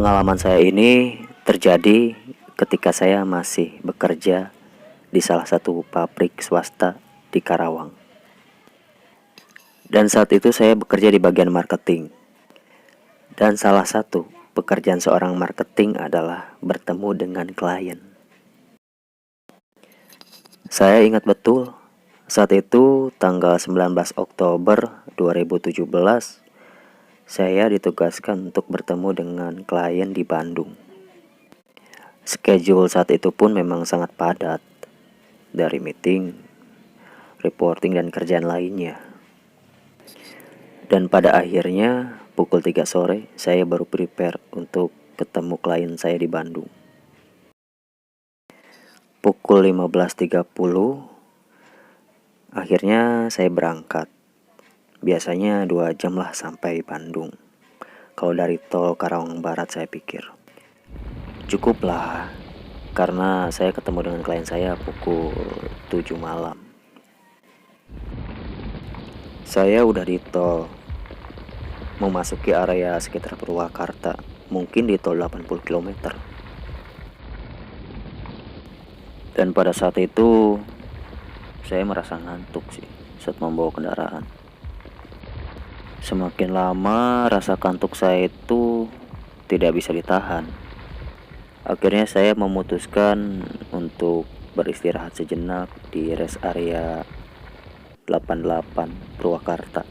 Pengalaman saya ini terjadi ketika saya masih bekerja di salah satu pabrik swasta di Karawang. Dan saat itu saya bekerja di bagian marketing. Dan salah satu pekerjaan seorang marketing adalah bertemu dengan klien. Saya ingat betul, saat itu tanggal 19 Oktober 2017, saya ditugaskan untuk bertemu dengan klien di Bandung. Schedule saat itu pun memang sangat padat, dari meeting, reporting, dan kerjaan lainnya. Dan pada akhirnya pukul 3 sore saya baru prepare untuk ketemu klien saya di Bandung. Pukul 15.30 akhirnya saya berangkat. Biasanya 2 jam lah sampai Bandung. Kalau dari tol Karawang Barat saya pikir cukup lah, karena saya ketemu dengan klien saya pukul 7 malam. Saya udah di tol, memasuki area sekitar Purwakarta, mungkin di tol 80 km. Dan pada saat itu saya merasa ngantuk sih saat membawa kendaraan. Semakin lama rasa kantuk saya itu tidak bisa ditahan. Akhirnya saya memutuskan untuk beristirahat sejenak di rest area 88 Purwakarta.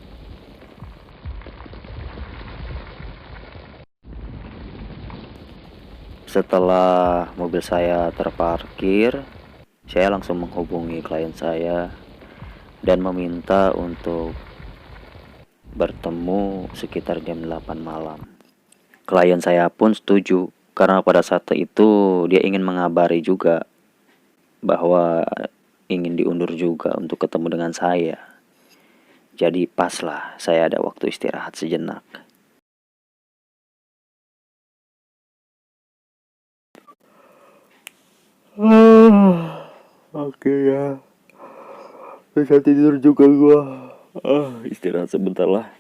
Setelah mobil saya terparkir, saya langsung menghubungi klien saya dan meminta untuk bertemu sekitar jam 8 malam. Klien saya pun setuju, karena pada saat itu dia ingin mengabari juga bahwa ingin diundur juga untuk ketemu dengan saya. Jadi pas lah saya ada waktu istirahat sejenak. Oke ya, bisa tidur juga gua. Istirahat sebentar lah.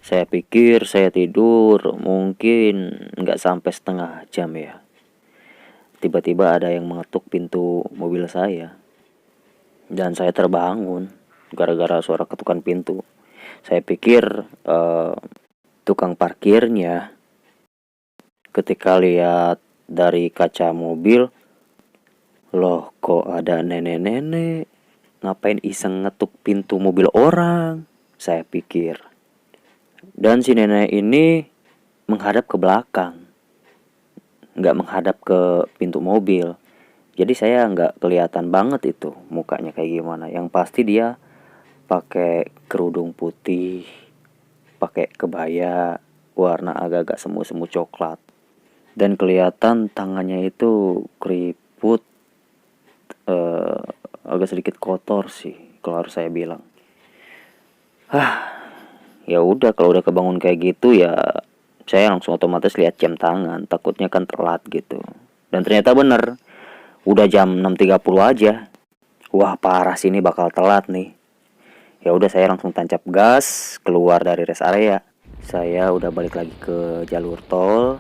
Saya pikir saya tidur mungkin nggak sampai setengah jam ya. Tiba-tiba ada yang mengetuk pintu mobil saya. Dan saya terbangun gara-gara suara ketukan pintu. Saya pikir tukang parkirnya. Ketika lihat dari kaca mobil, loh kok ada nenek-nenek, ngapain iseng ngetuk pintu mobil orang, saya pikir. Dan si nenek ini menghadap ke belakang, nggak menghadap ke pintu mobil. Jadi saya nggak kelihatan banget itu mukanya kayak gimana. Yang pasti dia pakai kerudung putih, pakai kebaya warna agak-agak semu-semu coklat, dan kelihatan tangannya itu keriput, agak sedikit kotor sih kalau harus saya bilang. Ya udah, kalau udah kebangun kayak gitu ya saya langsung otomatis lihat jam tangan, takutnya kan telat gitu. Dan ternyata bener, udah jam 6.30 aja. Wah parah sih, ini bakal telat nih. Ya udah, saya langsung tancap gas keluar dari rest area. Saya udah balik lagi ke jalur tol.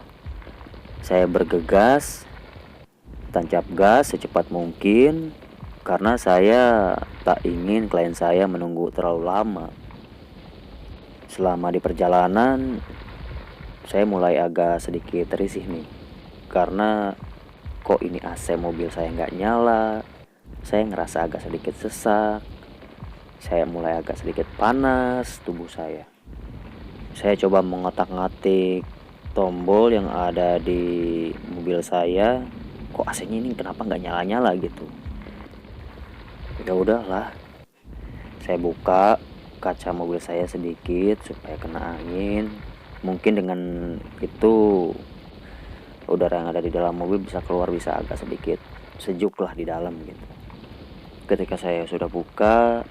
Saya bergegas, tancap gas secepat mungkin, karena saya tak ingin klien saya menunggu terlalu lama. Selama di perjalanan, saya mulai agak sedikit risih nih, karena kok ini AC mobil saya nggak nyala. Saya ngerasa agak sedikit sesak. Saya mulai agak sedikit panas tubuh saya. Saya coba mengotak-ngatik tombol yang ada di mobil saya. Kok AC-nya ini kenapa nggak nyala-nyala gitu. Ya udahlah, saya buka kaca mobil saya sedikit supaya kena angin. Mungkin dengan itu udara yang ada di dalam mobil bisa keluar, bisa agak sedikit sejuk lah di dalam gitu. Ketika saya sudah buka,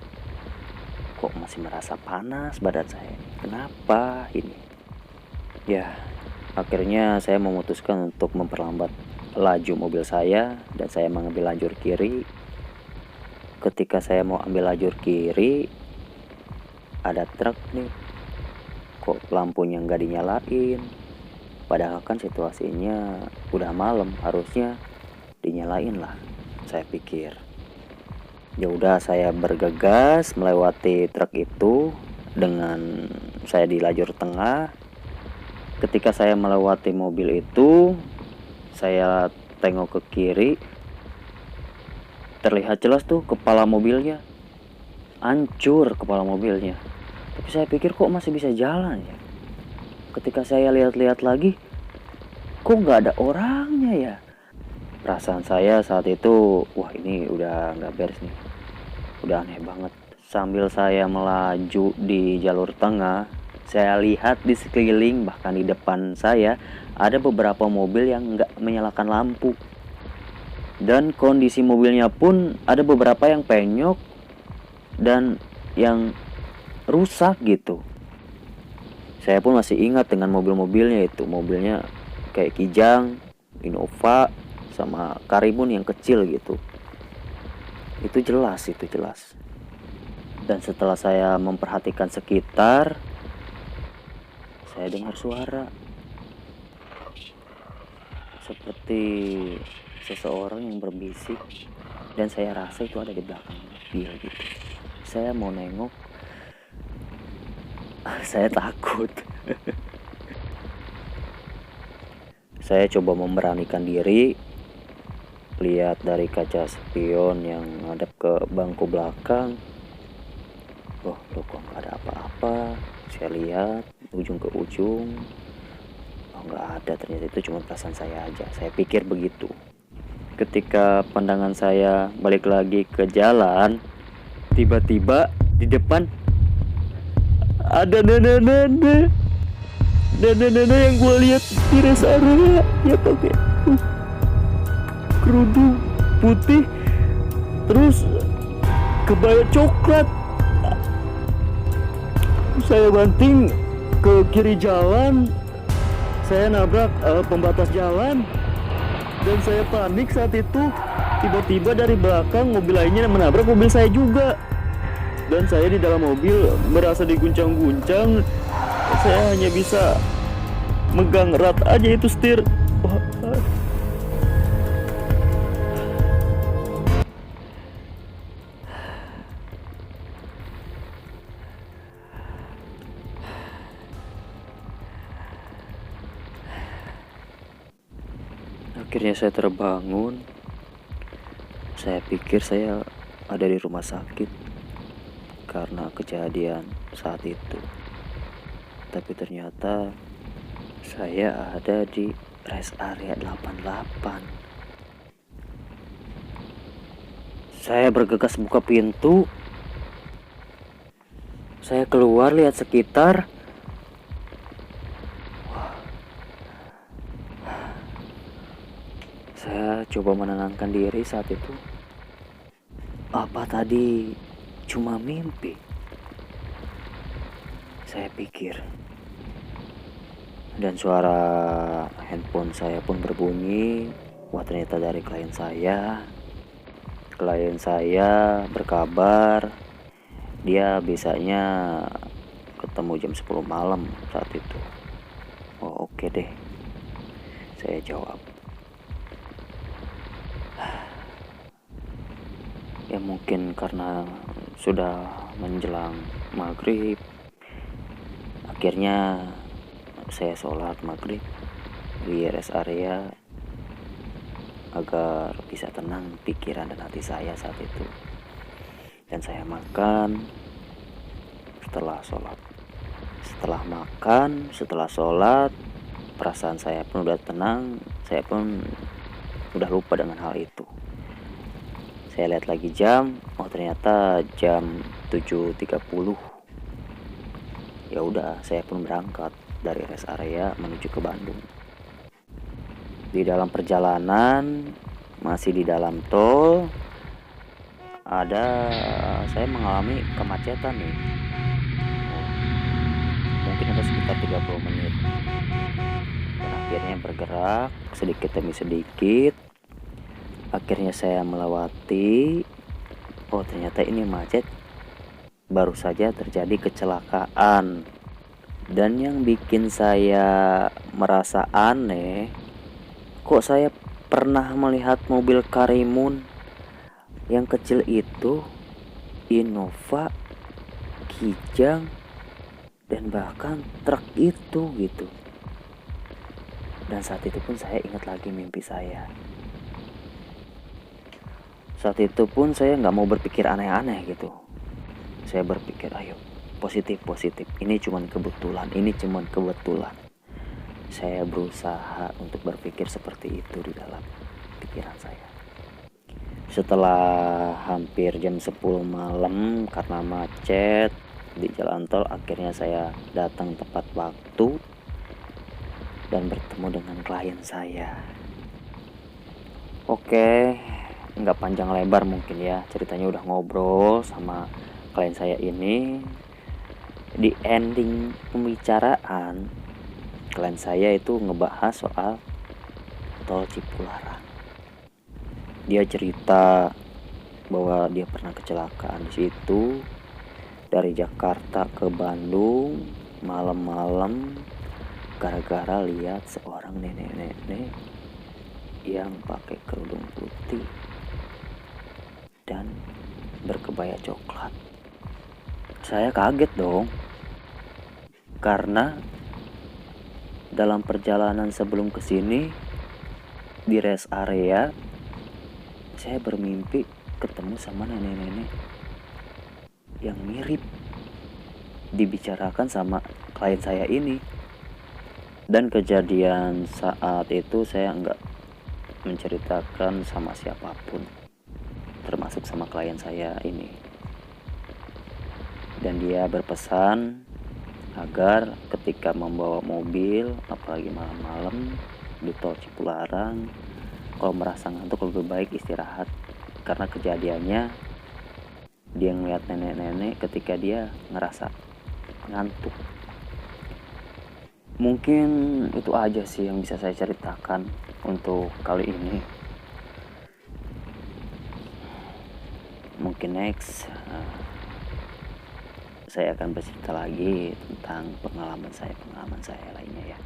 kok masih merasa panas badan saya. Kenapa ini? Ya, Akhirnya saya memutuskan untuk memperlambat laju mobil saya dan saya mengambil lajur kiri. Ketika saya mau ambil lajur kiri, ada truk nih, kok lampunya nggak dinyalain, padahal kan situasinya udah malam, harusnya dinyalain lah, saya pikir. Ya udah, saya bergegas melewati truk itu dengan saya di lajur tengah. Ketika saya melewati mobil itu, saya tengok ke kiri, terlihat jelas tuh kepala mobilnya hancur, kepala mobilnya. Tapi saya pikir kok masih bisa jalan ya. Ketika saya lihat-lihat lagi, kok nggak ada orangnya ya. Perasaan saya saat itu, wah ini udah nggak beres nih, udah aneh banget. Sambil saya melaju di jalur tengah, saya lihat di sekeliling, bahkan di depan saya, ada beberapa mobil yang nggak menyalakan lampu. Dan kondisi mobilnya pun ada beberapa yang penyok dan yang rusak gitu. Saya pun masih ingat dengan mobil-mobilnya itu. Mobilnya kayak Kijang, Innova, sama Karimun yang kecil gitu. Itu jelas. Dan setelah saya memperhatikan sekitar, saya dengar suara seperti seseorang yang berbisik, dan saya rasa itu ada di belakang mobil gitu. Saya mau nengok, saya takut. Saya coba memberanikan diri, lihat dari kaca spion yang ngadep ke bangku belakang. Loh kok nggak ada apa-apa. Saya lihat ujung ke ujung, oh nggak ada, ternyata itu cuma perasaan saya aja. Saya pikir begitu. Ketika pandangan saya balik lagi ke jalan, tiba-tiba di depan ada nenek yang gue lihat di rest area. Dia pakai kerudung putih, terus kebaya coklat. Saya banting ke kiri jalan, saya nabrak pembatas jalan, dan saya panik saat itu. Tiba-tiba dari belakang mobil lainnya menabrak mobil saya juga, dan saya di dalam mobil merasa diguncang-guncang. Saya hanya bisa megang erat aja itu setir. Akhirnya saya terbangun. Saya pikir saya ada di rumah sakit karena kejadian saat itu. Tapi ternyata saya ada di rest area 88. Saya bergegas buka pintu. Saya keluar lihat sekitar. Saya coba menenangkan diri saat itu. Apa tadi cuma mimpi? Saya pikir. Dan suara handphone saya pun berbunyi. Wah, ternyata dari klien saya. Klien saya berkabar dia bisanya ketemu jam 10 malam saat itu. Oh oke deh, saya jawab. Ya mungkin karena sudah menjelang maghrib, akhirnya saya sholat maghrib di rest area agar bisa tenang pikiran dan hati saya saat itu. Dan saya makan setelah sholat. Setelah sholat, perasaan saya pun udah tenang. Saya pun udah lupa dengan hal itu. Saya lihat lagi jam, oh ternyata jam 7.30. Ya udah, saya pun berangkat dari rest area menuju ke Bandung. Di dalam perjalanan, masih di dalam tol, saya mengalami kemacetan nih. Mungkin ada sekitar 30 menit. Dan akhirnya bergerak sedikit demi sedikit. Akhirnya saya melewati. Oh, ternyata ini macet. Baru saja terjadi kecelakaan. Dan yang bikin saya merasa aneh, kok saya pernah melihat mobil Karimun yang kecil itu, Innova, Kijang, dan bahkan truk itu gitu. Dan saat itu pun saya ingat lagi mimpi saya. Saat itu pun saya nggak mau berpikir aneh-aneh gitu. Saya berpikir, ayo positif positif. Ini cuman kebetulan, ini cuman kebetulan. Saya berusaha untuk berpikir seperti itu di dalam pikiran saya. Setelah hampir jam 10 malam karena macet di jalan tol, akhirnya saya datang tepat waktu dan bertemu dengan klien saya. Oke, nggak panjang lebar mungkin ya, ceritanya udah ngobrol sama klien saya ini. Di ending pembicaraan, klien saya itu ngebahas soal tol Cipularang. Dia cerita bahwa dia pernah kecelakaan di situ dari Jakarta ke Bandung malam-malam gara-gara lihat seorang nenek-nenek yang pakai kerudung putih dan berkebaya coklat. Saya kaget dong, karena dalam perjalanan sebelum kesini di rest area saya bermimpi ketemu sama nenek-nenek yang mirip dibicarakan sama klien saya ini. Dan kejadian saat itu saya nggak menceritakan sama siapapun, termasuk sama klien saya ini. Dan dia berpesan agar ketika membawa mobil, apalagi malam-malam di tol Cipularang, kalau merasa ngantuk lebih baik istirahat. Karena kejadiannya dia ngeliat nenek-nenek ketika dia ngerasa ngantuk. Mungkin itu aja sih yang bisa saya ceritakan untuk kali ini. Mungkin next saya akan bercerita lagi tentang pengalaman saya lainnya ya.